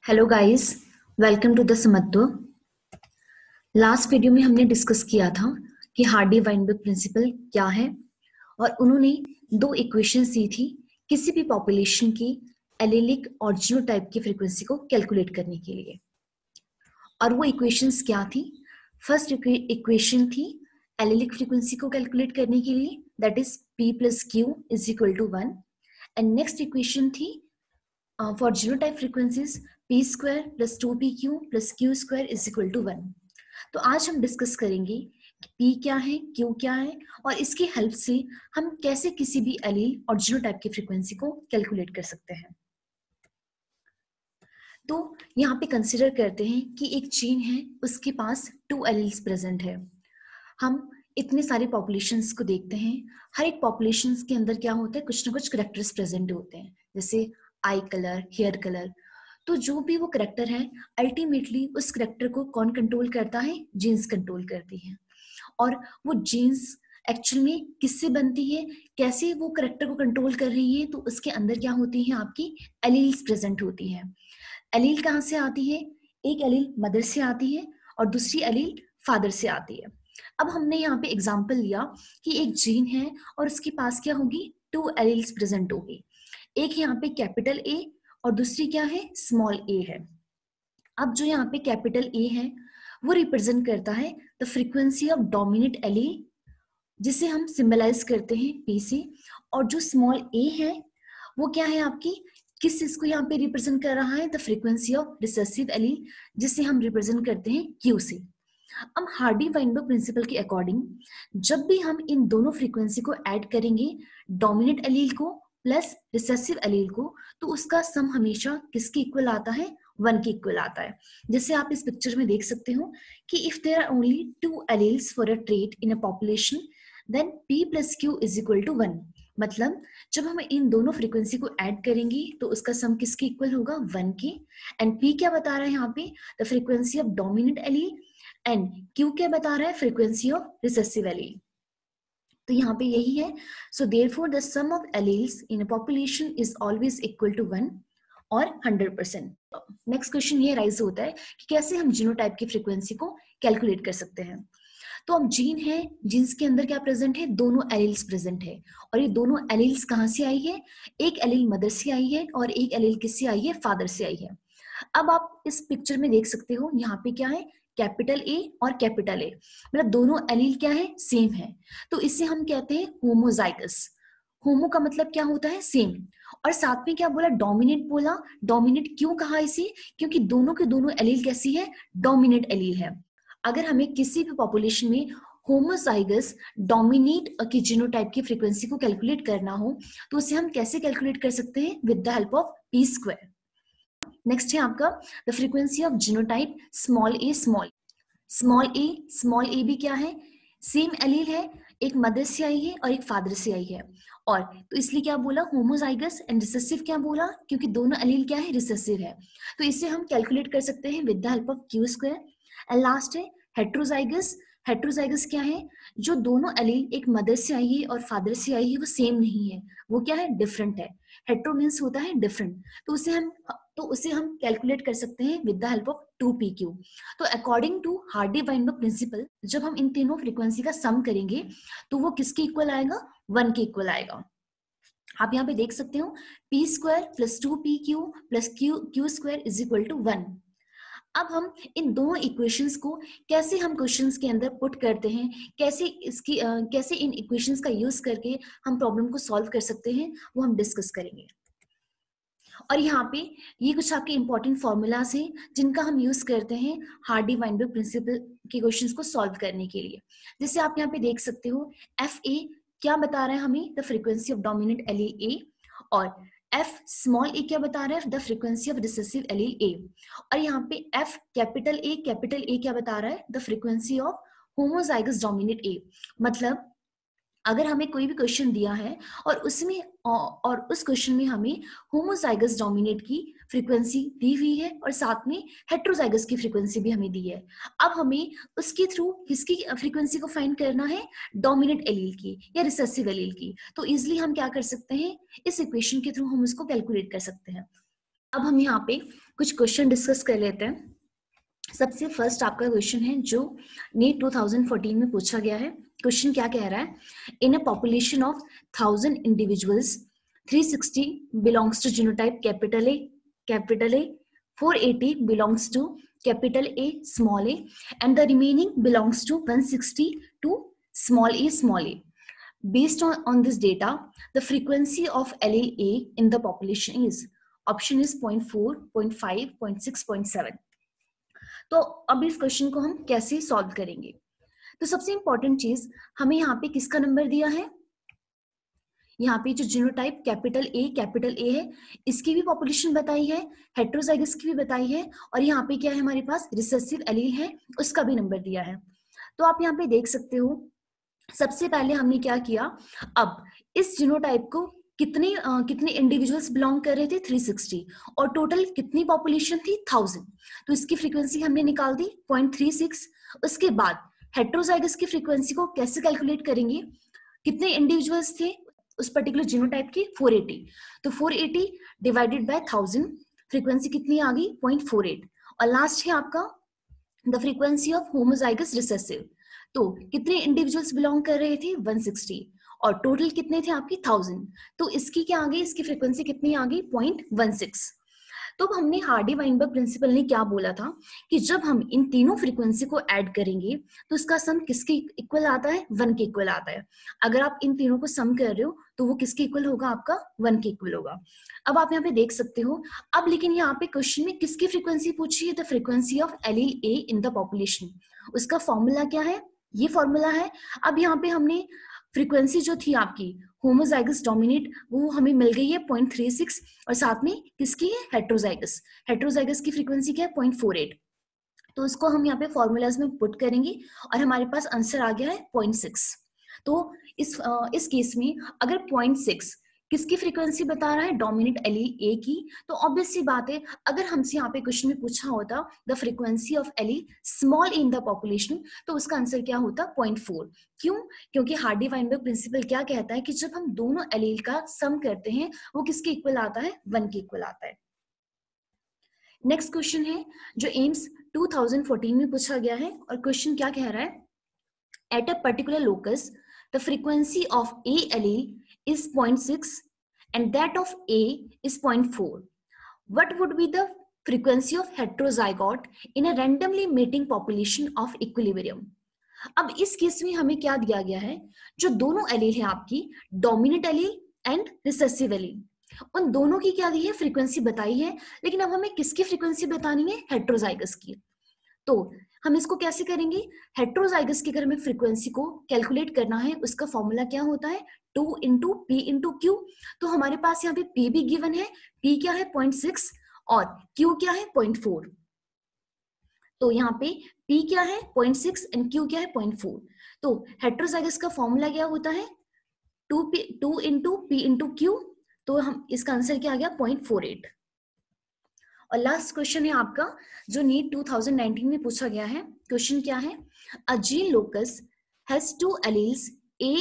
Hello guys, welcome to the Samatva. Last video में हमने discuss किया था कि हार्डी वाइनबर्ग प्रिंसिपल क्या है और उन्होंने दो इक्वेशंस दी थी किसी भी पॉपुलेशन की एलेलिक और जीनोटाइप की फ्रीक्वेंसी को कैलकुलेट करने के लिए। और वो इक्वेशंस क्या थी? फर्स्ट इक्वेशन थी एलेलिक फ्रीक्वेंसी को कैलकुलेट करने के लिए, that is p plus q is equal to 1। And next equation थी for genotype frequencies p square plus 2pq plus q square is equal to 1। तो आज हम डिस्कस करेंगे कि p क्या है, q क्या है और इसकी हेल्प से हम कैसे किसी भी एलील और जीनोटाइप की फ्रीक्वेंसी को कैलकुलेट कर सकते हैं। तो यहाँ पे कंसिडर करते हैं कि एक जीन है, उसके पास 2 एलील्स प्रेजेंट है। हम इतने सारे पॉपुलेशंस को देखते हैं, हर एक पॉपुलेशंस के अंदर क्या होता है, कुछ ना कुछ करेक्टर्स प्रेजेंट होते हैं, जैसे आई कलर, हेयर कलर। तो जो भी वो करेक्टर है, अल्टीमेटली उस करेक्टर को कौन कंट्रोल करता है? जीन्स कंट्रोल करती है। और वो जीन्स एक्चुअल में किससे बनती है, कैसे वो करेक्टर को कंट्रोल कर रही है? तो उसके अंदर क्या होती है, आपकी एलील्स प्रेजेंट होती है। एलील कहाँ से आती है? एक एलील मदर से आती है और दूसरी एलील फादर से आती है। अब हमने यहाँ पे एग्जाम्पल लिया कि एक जीन है और उसके पास क्या होगी, 2 एलील्स प्रेजेंट होगी। एक यहाँ पे कैपिटल ए और दूसरी क्या है, स्मॉल ए है। अब जो यहाँ पे कैपिटल ए है वो रिप्रेजेंट करता है the frequency of dominant allele, जिसे हम सिंबलाइज करते हैं पी से। और जो स्मॉल ए है वो क्या है आपकी, किस चीज को यहाँ पे रिप्रेजेंट कर रहा है? The frequency of recessive allele, जिसे हम रिप्रेजेंट करते हैं क्यू से। अब हार्डी वाइनबर्ग प्रिंसिपल के अकॉर्डिंग जब भी हम इन दोनों फ्रीक्वेंसी को ऐड करेंगे, डोमिनेंट एलील को प्लस रिसेसिव एलील को, तो उसका सम हमेशा किसके इक्वल आता है? 1 के इक्वल आता है। जैसे आप इस पिक्चर में देख सकते हो कि if there are only 2 alleles for a trait in a population, then p plus q is equal to 1। मतलब जब हम इन दोनों फ्रीक्वेंसी को ऐड करेंगे तो उसका सम किसके इक्वल होगा? 1 के। एंड p क्या बता रहा है यहाँ पे? The frequency of dominant allele. And q क्या बता रहा है? Frequency of recessive allele. तो यहाँ पे यही है। So therefore the sum of alleles in a population is always equal to 1 और 100%। नेक्स्ट क्वेश्चन ये राइज होता है कि कैसे हम जीनोटाइप की फ्रीक्वेंसी को कैलकुलेट कर सकते हैं। तो अब जीन है, जीन्स के अंदर क्या प्रेजेंट है? दोनों एलील्स प्रेजेंट है। और ये दोनों एलील्स कहाँ से आई है? एक एलील मदर से आई है और एक एलील किससे आई है? फादर से आई है। अब आप इस पिक्चर में देख सकते हो यहाँ पे क्या है, कैपिटल ए और कैपिटल ए, मतलब दोनों एलील क्या है? सेम है। तो इसे हम कहते हैं होमोजाइगस। होमो का मतलब क्या होता है? सेम। और साथ में क्या बोला? डोमिनेंट बोला। डोमिनेंट क्यों कहा इसे? क्योंकि दोनों के दोनों एलील कैसी है? डोमिनेंट एलील है। अगर हमें किसी भी पॉपुलेशन में होमोजाइगस डोमिनेट की जीनोटाइप की फ्रीक्वेंसी को कैलकुलेट करना हो तो उसे हम कैसे कैलकुलेट कर सकते हैं? With the help of p square. Next है आपका the frequency of genotype small a small. Small a भी क्या है? सेम एलील है, एक मदर से आई है और एक फादर से आई है। और तो इसलिए क्या बोला? होमोजाइगस। एंड रिसेसिव क्या बोला? क्योंकि दोनों एलील क्या है? रिसेसिव है। तो इसे हम कैलकुलेट कर सकते हैं with the help of Q square. And last है हेट्रोजाइगस। हेट्रोजाइगस क्या है? जो दोनों एलील एक मदर से आई है और फादर से आई है वो सेम नहीं है, वो क्या है? डिफरेंट है। हेट्रो मीन्स होता है डिफरेंट। तो उसे हम कैलकुलेट कर सकते हैं with the help of 2pq। तो according to Hardy Weinberg principle जब हम इन तीनों फ्रीक्वेंसी का सम करेंगे तो वो किसके इक्वल आएगा? 1 के इक्वल आएगा। आप यहाँ पे देख सकते हो p square plus 2pq plus q square is equal to 1। अब हम इन दोनों इक्वेशंस को कैसे हम क्वेश्चंस के अंदर पुट करते हैं, कैसे इन इक्वेशंस का यूज करके हम प्रॉब्लम को सॉल्व कर सकते हैं, वो हम डिस्कस करेंगे। और यहाँ पे ये कुछ आपके इंपॉर्टेंट फॉर्मूलाज हैं जिनका हम यूज करते हैं हार्डी वाइनबर्ग प्रिंसिपल के क्वेश्चंस को सॉल्व करने के लिए। जैसे आप यहाँ पे देख सकते हो एफ ए क्या बता रहा है हमें? The frequency of dominant allele ए। और एफ स्मॉल ए क्या बता रहा है? The frequency of recessive allele ए। और यहाँ पे एफ कैपिटल ए क्या बता रहा है? The frequency of homozygous dominant A. मतलब अगर हमें कोई भी क्वेश्चन दिया है और उस क्वेश्चन में हमें होमोजाइगस डोमिनेट की फ्रीक्वेंसी दी हुई है और साथ में हेट्रोजाइगस की फ्रीक्वेंसी भी हमें दी है, अब हमें उसके थ्रू किसकी फ्रीक्वेंसी को फाइंड करना है? डोमिनेंट एलील की या रिसेसिव एलील की। तो इजिली हम क्या कर सकते हैं? इस इक्वेशन के थ्रू हम उसको कैलकुलेट कर सकते हैं। अब हम यहाँ पे कुछ क्वेश्चन डिस्कस कर लेते हैं। सबसे फर्स्ट आपका क्वेश्चन है जो नीट 2014 में पूछा गया है। क्वेश्चन क्या कह रहा है, in a population of 1000 individuals 360 belongs to genotype capital A, 480 belongs to capital A small a and the remaining belongs to 160 to small a. Based on this data, the frequency of allele A in the population is, option is 0.4, 0.5, 0.6, 0.7. तो अब इस question को हम कैसे solve करेंगे? तो सबसे important चीज, हमें यहाँ पे किसका नंबर दिया है? यहाँ पे जो जीनोटाइप कैपिटल ए है, इसकी भी पॉपुलेशन बताई है, हेट्रोजाइगस की भी बताई है, और यहाँ पे क्या है हमारे पास, रिसेसिव एलील है, उसका भी नंबर दिया है. तो आप यहाँ पे देख सकते हो, सबसे पहले हमने क्या किया, अब इस जीनोटाइप को कितने इंडिविजुअल्स बिलोंग कर रहे थे, 360, और टोटल कितनी पॉपुलेशन थी, 1000. तो इसकी फ्रीक्वेंसी हमने निकाल दी 0.36. उसके बाद हेट्रोजाइगस की फ्रीक्वेंसी को कैसे कैलकुलेट करेंगे, कितने इंडिविजुअल्स थे उस पर्टिकुलर जीनोटाइप के, 480. तो 480 डिवाइडेड बाय 1000, फ्रीक्वेंसी कितनी आ गई, 0.48. और लास्ट है आपका the frequency of homozygous recessive. तो कितने इंडिविजुअल्स बिलोंग कर रहे थे, 160, और टोटल कितने थे आपकी, 1000. तो इसकी क्या आ गई, इसकी फ्रीक्वेंसी कितनी आ गई, 0.16. तो हमने हार्डी वाइनबर्ग प्रिंसिपल ने क्या बोला था कि जब हम इन तीनों फ्रीक्वेंसी को ऐड करेंगे तो उसका सम किसके इक्वल आता है, 1 के इक्वल आता है. अगर आप इन तीनों को सम कर रहे हो तो वो किसके इक्वल होगा, आपका 1 के इक्वल होगा. अब आप यहाँ पे देख सकते हो. अब लेकिन यहाँ पे क्वेश्चन में किसकी फ्रीक्वेंसी पूछी है, the frequency of allele A in the population. उसका फॉर्मूला क्या है, ये फॉर्मूला है. अब यहाँ पे हमने फ्रीक्वेंसी जो थी आपकी होमोजाइगस डोमिनेट, वो हमें मिल गई है 0.36, और साथ में किसकी है, हेट्रोजाइगस की फ्रीक्वेंसी क्या है, 0.48. तो उसको हम यहाँ पे फॉर्मूलाज में पुट करेंगे और हमारे पास आंसर आ गया है 0.6. तो इस केस में अगर 0.6 किसकी फ्रीक्वेंसी बता रहा है, डोमिनेंट एलील ए की, तो ऑब्वियस सी बात है, अगर हमसे यहाँ पे क्वेश्चन में पूछा होता the frequency of allele small in the population, तो उसका आंसर क्या होता, 0.4. क्यों? क्योंकि हार्डी वाइनबर्ग प्रिंसिपल क्या कहता है कि जब हम दोनों एलील का सम करते हैं वो किसके इक्वल आता है, 1 के इक्वल आता है. नेक्स्ट क्वेश्चन है जो एम्स 2014 में पूछा गया है, और क्वेश्चन क्या कह रहा है, at a particular locus the frequency of A allele is 0.6 and that of A is 0.4. What would be the frequency of heterozygote in a randomly mating population of equilibrium? अब इस केस में हमें क्या दिया गया है, जो दोनों एलील है आपकी, dominant allele and recessive allele, उन दोनों की क्या दी है, फ्रीक्वेंसी बताई है, लेकिन अब हमें किसकी फ्रीक्वेंसी बतानी है, हेट्रोजाइगस की. तो हम इसको कैसे करेंगे, हेट्रोजाइगस की अगर हमें फ्रीक्वेंसी को कैलकुलेट करना है, उसका फॉर्मूला क्या होता है, 2 इंटू पी इंटू क्यू. तो हमारे पास यहाँ पे पी भी गिवन है, पी क्या है 0.6 और क्यू क्या है 0.4. तो यहाँ पे पी क्या है 0.6 एंड क्यू क्या है 0.4. तो हेट्रोजाइगस का फॉर्मूला क्या होता है, 2 इंटू पी इंटू क्यू. तो हम इसका आंसर क्या आ गया, 0.48. और लास्ट क्वेश्चन है आपका जो नीट 2019 में पूछा गया है. क्वेश्चन क्या है, a gene locus has 2 alleles A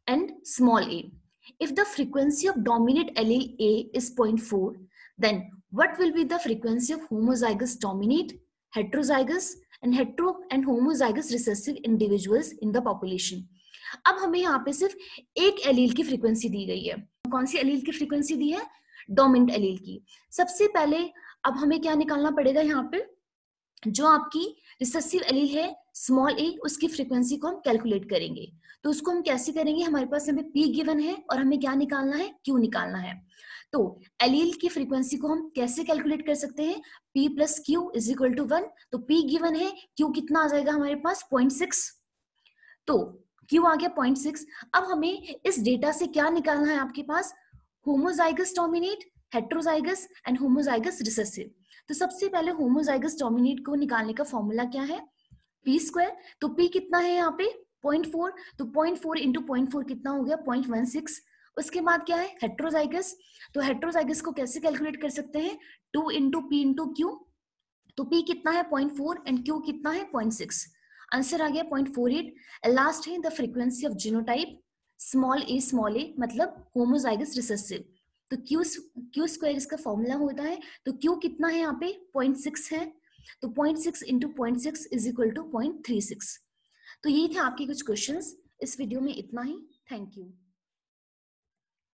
and small a. If the frequency of dominant allele A is 0.4, then what will be the frequency of homozygous dominant, heterozygous and homozygous recessive individuals in the population? अब हमें यहाँ पे सिर्फ एक allele की frequency दी गई है. कौन सी एलील की फ्रीक्वेंसी दी है, डोमिनेंट एलील की. सबसे पहले अब हमें क्या निकालना पड़ेगा, यहाँ पे जो आपकी रिसेसिव एलील है स्मॉल ए, उसकी फ्रीक्वेंसी को हम कैलकुलेट करेंगे. तो उसको हम कैसे करेंगे, हमारे पास हमें पी गिवन है और हमें क्या निकालना है, क्यू निकालना है. तो एलील की फ्रीक्वेंसी को हम कैसे कैलकुलेट कर सकते हैं, p plus q is equal to 1. तो पी गिवन है, क्यू कितना आ जाएगा हमारे पास 0.6. तो क्यू आ गया 0.6. अब हमें इस डेटा से क्या निकालना है, आपके पास homozygous dominate, heterozygous and homozygous recessive. तो सबसे पहले होमोजाइगस डोमिनेट को निकालने का फॉर्मूला क्या है, पी स्क्वायर. तो पी कितना है यहाँ पे 0.4, तो 0.4 इंटू 0.4 कितना हो गया 0.16. उसके बाद क्या है हेट्रोजाइगस. तो हेट्रोजाइगस को कैसे कैलकुलेट कर सकते हैं, 2 इंटू पी इंटू क्यू. तो पी कितना है 0.4 एंड क्यू कितना है 0.6. आंसर आ गया 0.48. लास्ट है the frequency of genotype small a मतलब होमोजाइगस रिसेसिव. तो क्यू स्क्वायर इसका फॉर्मूला होता है, तो क्यू कितना है यहाँ पे 0.6 है, तो 0.6 इंटू 0.6 इज इक्वल टू 0.36। तो ये थे आपके कुछ क्वेश्चंस। इस वीडियो में इतना ही। Thank you.